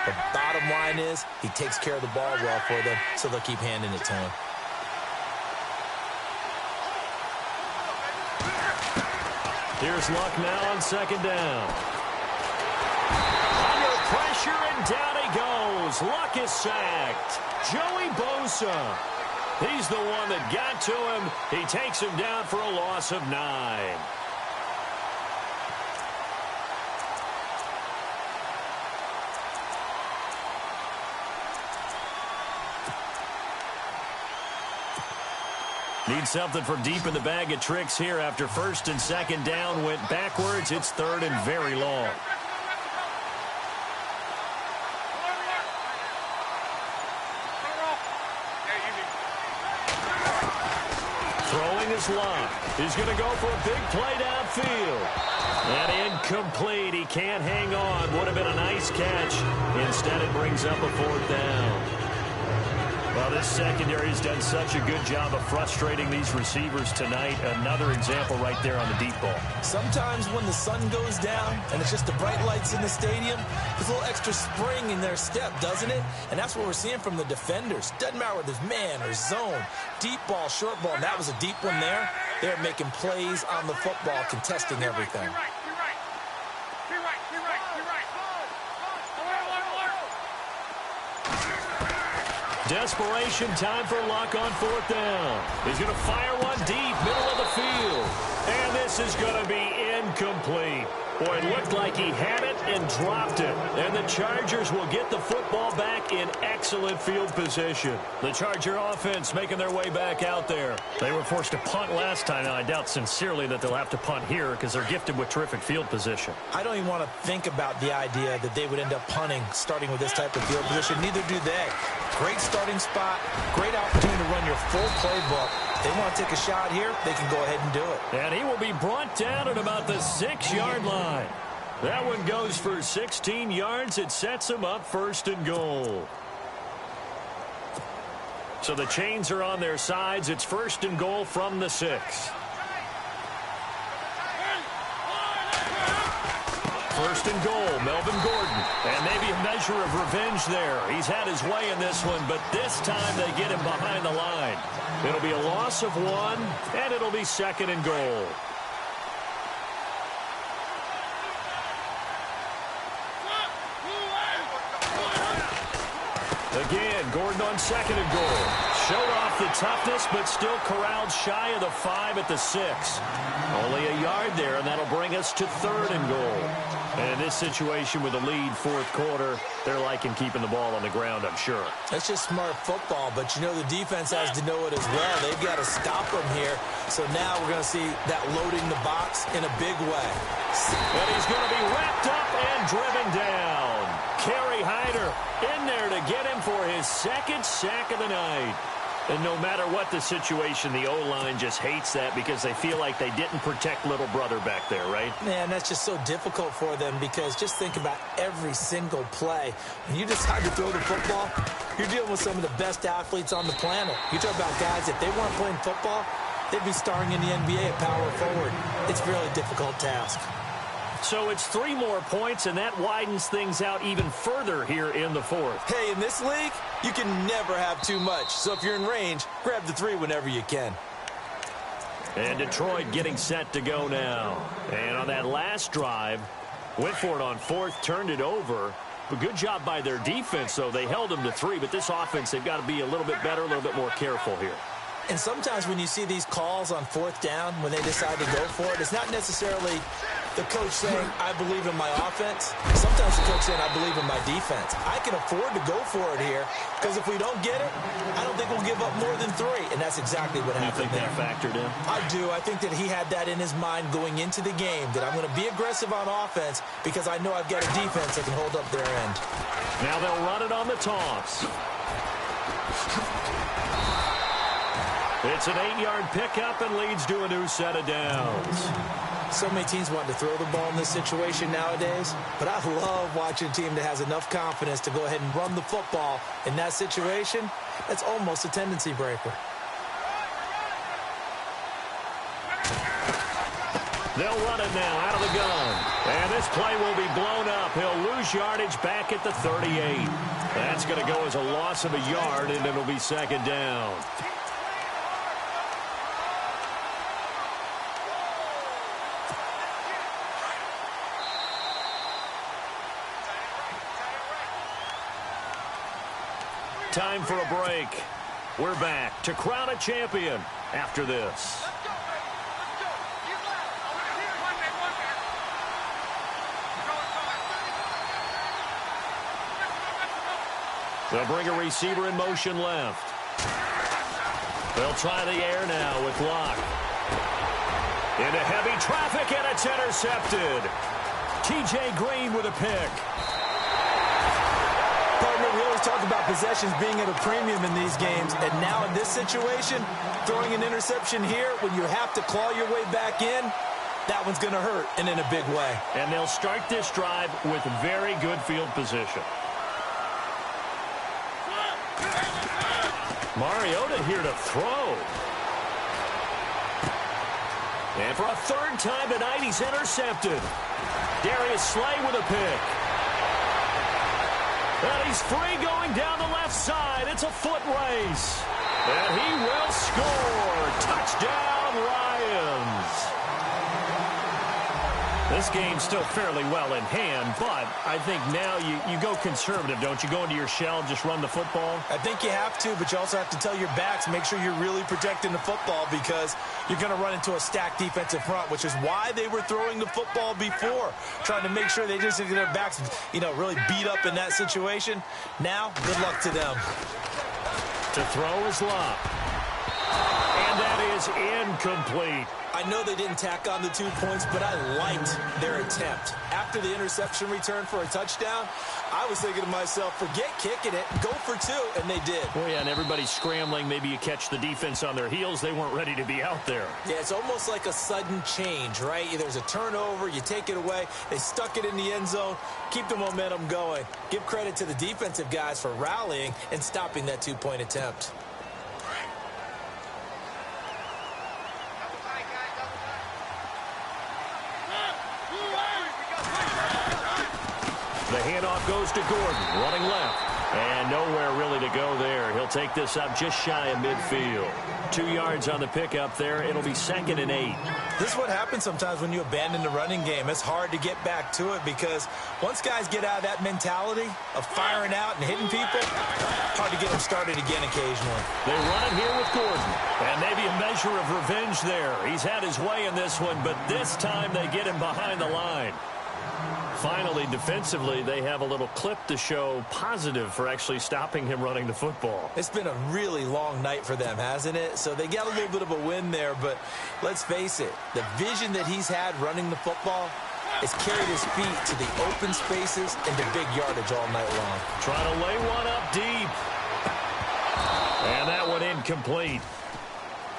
The bottom line is he takes care of the ball well for them, so they'll keep handing it to him.
Here's Luck now on 2nd down. Under pressure, and down he goes. Luck is sacked. Joey Bosa. He's the one that got to him. He takes him down for a loss of 9. Need something for deep in the bag of tricks here after 1st and 2nd down went backwards. It's 3rd and very long. Throwing is Luck. He's going to go for a big play downfield. And incomplete. He can't hang on. Would have been a nice catch. Instead, it brings up a 4th down. Well, this secondary has done such a good job of frustrating these receivers tonight. Another example right there on the deep ball.
Sometimes when the sun goes down and it's just the bright lights in the stadium, there's a little extra spring in their step, doesn't it? And that's what we're seeing from the defenders. Doesn't matter whether it's man or zone, deep ball, short ball, and that was a deep one there. They're making plays on the football, contesting everything.
Desperation time for Luck on 4th down. He's going to fire one deep, middle of the field. And this is going to be incomplete. Boy, it looked like he had it and dropped it. And the Chargers will get the football back in excellent field position. The Charger offense making their way back out there. They were forced to punt last time, and I doubt sincerely that they'll have to punt here because they're gifted with terrific field position.
I don't even want to think about the idea that they would end up punting starting with this type of field position. Neither do they. Great starting spot, great opportunity to run your full playbook. If they want to take a shot here, they can go ahead and do it.
And he will be brought down at about the 6-yard line. That one goes for 16 yards. It sets him up 1st and goal. So the chains are on their sides. It's 1st and goal from the 6. 1st and goal, Melvin Gordon. And maybe a measure of revenge there. He's had his way in this one, but this time they get him behind the line. It'll be a loss of 1, and it'll be 2nd and goal. Again, Gordon on 2nd and goal. Showed off the toughness, but still corralled shy of the 5 at the 6. Only a yard there, and that'll bring us to 3rd and goal. And in this situation with a lead 4th quarter, they're liking keeping the ball on the ground, I'm sure.
That's just smart football, but you know the defense has to know it as well. They've got to stop them here. So now we're going to see that loading the box in a big way.
And he's going to be wrapped up and driven down. Kerry Hyder in there to get him for his 2nd sack of the night. And no matter what the situation, the O-line just hates that because they feel like they didn't protect little brother back there, right?
Man, that's just so difficult for them because just think about every single play. When you decide to throw the football, you're dealing with some of the best athletes on the planet. You talk about guys, if they weren't playing football, they'd be starring in the NBA at power forward. It's a really difficult task.
So it's 3 more points, and that widens things out even further here in the 4th.
Hey, in this league, you can never have too much. So if you're in range, grab the 3 whenever you can.
And Detroit getting set to go now. And on that last drive, went for it on 4th, turned it over. But good job by their defense, though. They held them to 3, but this offense, they've got to be a little bit better, a little bit more careful here.
And sometimes when you see these calls on 4th down, when they decide to go for it, it's not necessarily the coach saying, I believe in my offense. Sometimes the coach saying, I believe in my defense. I can afford to go for it here because if we don't get it, I don't think we'll give up more than 3. And that's exactly what happened there.
You think that factored in?
I do. I think that he had that in his mind going into the game, that I'm going to be aggressive on offense because I know I've got a defense that can hold up their end.
Now they'll run it on the toss. It's an 8-yard pickup and leads to a new set of downs.
So many teams want to throw the ball in this situation nowadays, but I love watching a team that has enough confidence to go ahead and run the football in that situation. That's almost a tendency breaker.
They'll run it now out of the gun. And this play will be blown up. He'll lose yardage back at the 38. That's going to go as a loss of a yard, and it'll be 2nd down. Time for a break. We're back to crown a champion after this. They'll bring a receiver in motion left. They'll try the air now with Locke. Into heavy traffic, and it's intercepted. T.J. Green with a pick.
Partner, we always talk about possessions being at a premium in these games, and now in this situation, throwing an interception here when you have to claw your way back in, that one's going to hurt, and in a big way.
And they'll start this drive with very good field position. Mariota here to throw. And for a 3rd time tonight, he's intercepted. Darius Slay with a pick. And he's free going down the left side. It's a foot race. And he will score. Touchdown, Lions. This game's still fairly well in hand, but I think now you go conservative, don't you? Go into your shell and just run the football?
I think you have to, but you also have to tell your backs, make sure you're really protecting the football because you're going to run into a stacked defensive front, which is why they were throwing the football before, trying to make sure they just get their backs, really beat up in that situation. Now, good luck to them.
To throw is Locke. And that is incomplete.
I know they didn't tack on the 2 points, but I liked their attempt. After the interception return for a touchdown, I was thinking to myself, forget kicking it, go for 2, and they did.
Well, yeah, and everybody's scrambling. Maybe you catch the defense on their heels. They weren't ready to be out there.
Yeah, it's almost like a sudden change, right? There's a turnover, you take it away, they stuck it in the end zone, keep the momentum going. Give credit to the defensive guys for rallying and stopping that 2-point attempt.
The handoff goes to Gordon, running left. And nowhere really to go there. He'll take this up just shy of midfield. 2 yards on the pickup there. It'll be 2nd and 8.
This is what happens sometimes when you abandon the running game. It's hard to get back to it because once guys get out of that mentality of firing out and hitting people, hard to get them started again occasionally.
They run it here with Gordon. And maybe a measure of revenge there. He's had his way in this one, but this time they get him behind the line. Finally, defensively, they have a little clip to show positive for actually stopping him running the football.
It's been a really long night for them, hasn't it? So they got a little bit of a win there, but let's face it, the vision that he's had running the football has carried his feet to the open spaces and to big yardage all night long.
Trying to lay one up deep. And that one incomplete.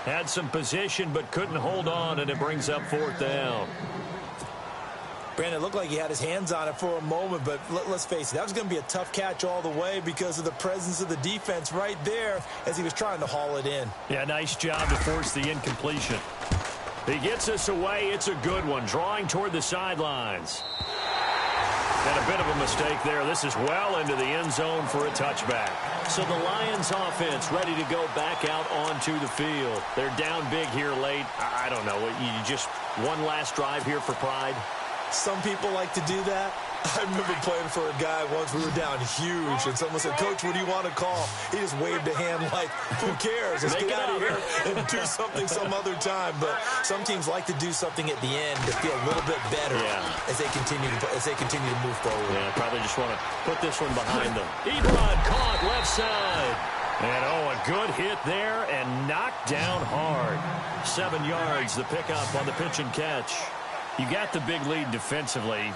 Had some position but couldn't hold on, and it brings up 4th down.
Brandon, it looked like he had his hands on it for a moment, but let's face it, that was going to be a tough catch all the way because of the presence of the defense right there as he was trying to haul it in.
Yeah, nice job to force the incompletion. He gets us away. It's a good one, drawing toward the sidelines. And a bit of a mistake there. This is well into the end zone for a touchback. So the Lions offense ready to go back out onto the field. They're down big here late. I don't know. You just one last drive here for pride?
Some people like to do that. I remember playing for a guy once. We were down huge, and someone said, "Coach, what do you want to call?" He just waved a hand like, "Who cares? Let's get out of here and do something some other time." But some teams like to do something at the end to feel a little bit better as they continue to move forward.
Yeah, probably just want to put this one behind them. Ebron caught left side. And, a good hit there and knocked down hard. 7 yards, the pickup on the pitch and catch. You got the big lead defensively,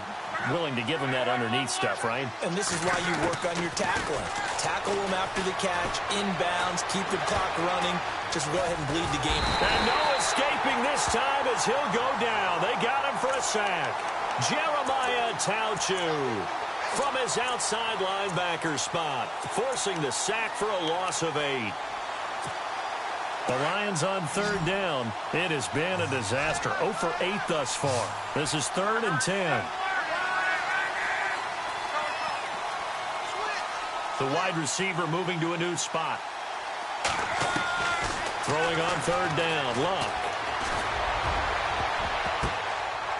willing to give them that underneath stuff, right?
And this is why you work on your tackling. Tackle them after the catch, inbounds, keep the clock running. Just go ahead and bleed the game.
And no escaping this time as he'll go down. They got him for a sack. Jeremiah Tauchu from his outside linebacker spot, forcing the sack for a loss of 8. The Lions on 3rd down. It has been a disaster. 0 for 8 thus far. This is 3rd and 10. The wide receiver moving to a new spot. Throwing on 3rd down. Luck.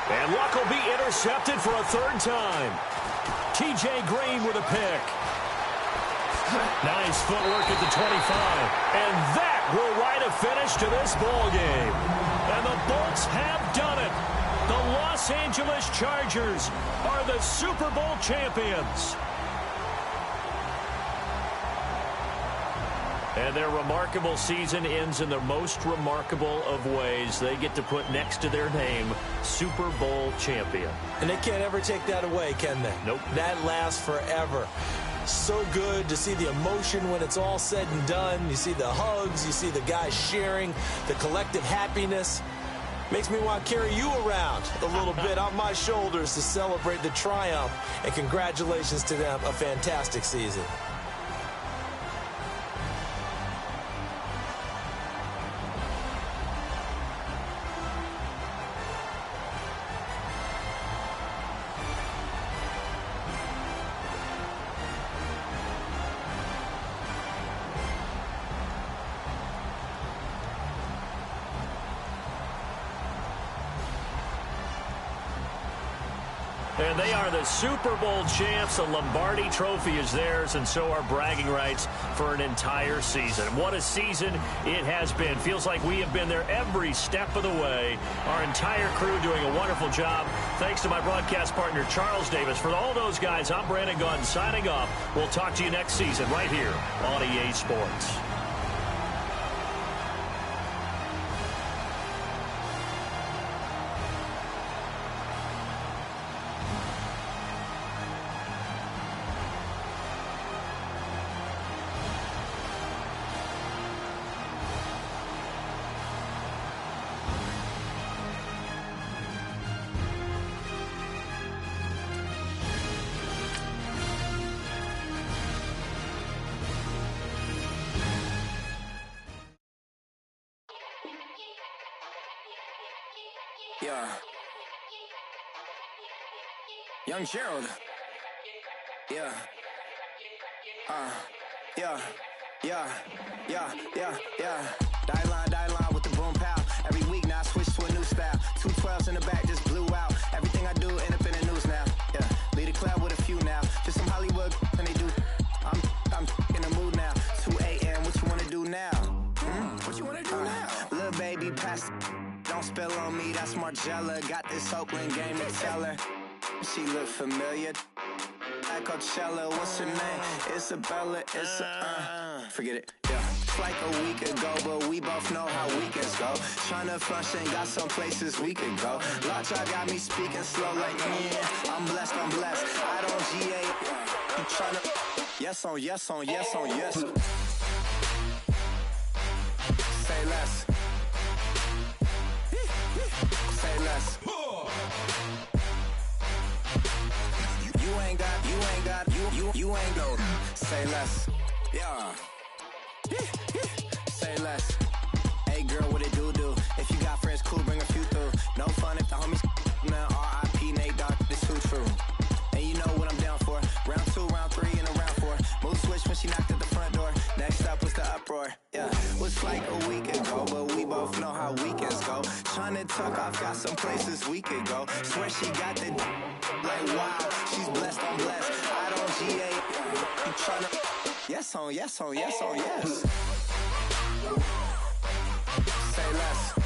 And Luck will be intercepted for a 3rd time. T.J. Green with a pick. Nice footwork at the 25. And that will write a finish to this ball game. And the Bolts have done it. The Los Angeles Chargers are the Super Bowl champions. And their remarkable season ends in the most remarkable of ways. They get to put next to their name, Super Bowl champion.
And they can't ever take that away, can they?
Nope.
That lasts forever. So good to see the emotion when it's all said and done. You see the hugs. You see the guys sharing, the collective happiness. Makes me want to carry you around a little bit on my shoulders to celebrate the triumph. And congratulations to them. A fantastic season.
And they are the Super Bowl champs. The Lombardi Trophy is theirs, and so are bragging rights for an entire season. What a season it has been. Feels like we have been there every step of the way. Our entire crew doing a wonderful job. Thanks to my broadcast partner, Charles Davis. For all those guys, I'm Brandon Gaudin signing off. We'll talk to you next season right here on EA Sports.
Yeah. Young Gerald. Yeah. Yeah. Die line with the boom pow. Every week now I switch to a new style. 212s in the back just blew out. Everything I do end up in the news now. Yeah. Lead a club with a few now. Just some Hollywood and they do. I'm in the mood now. 2 a.m. What you wanna do now? What you wanna do now? Little baby pass. Don't spill on me, that's Margella. Got this Oakland game to tell her. She look familiar. Like Coachella, what's her name? Isabella, forget it, yeah. It's like a week ago, but we both know how weekends go. Tryna function, got some places we could go. Lockjaw got me speaking slow like, yeah, I'm blessed. I don't GA, I'm tryna, yes on yes. less. You ain't go. Say less. Yeah. Say less. Hey girl, what it do? If you got friends, cool, bring a few through. No fun if the homies now R.I.P. Nate Dogg, this too true. And you know what I'm down for. Round 2, round 3, and a round 4. Mood switch when she knocked at the front door. Next up was the uproar. Yeah, was like a week ago, but we both know how weekends go. Tryna tuck off, got some places we could go. Swear she got the like wow, she's blessed on blessed. I don't GA. You tryna yes on yes on yes on yes. Say less.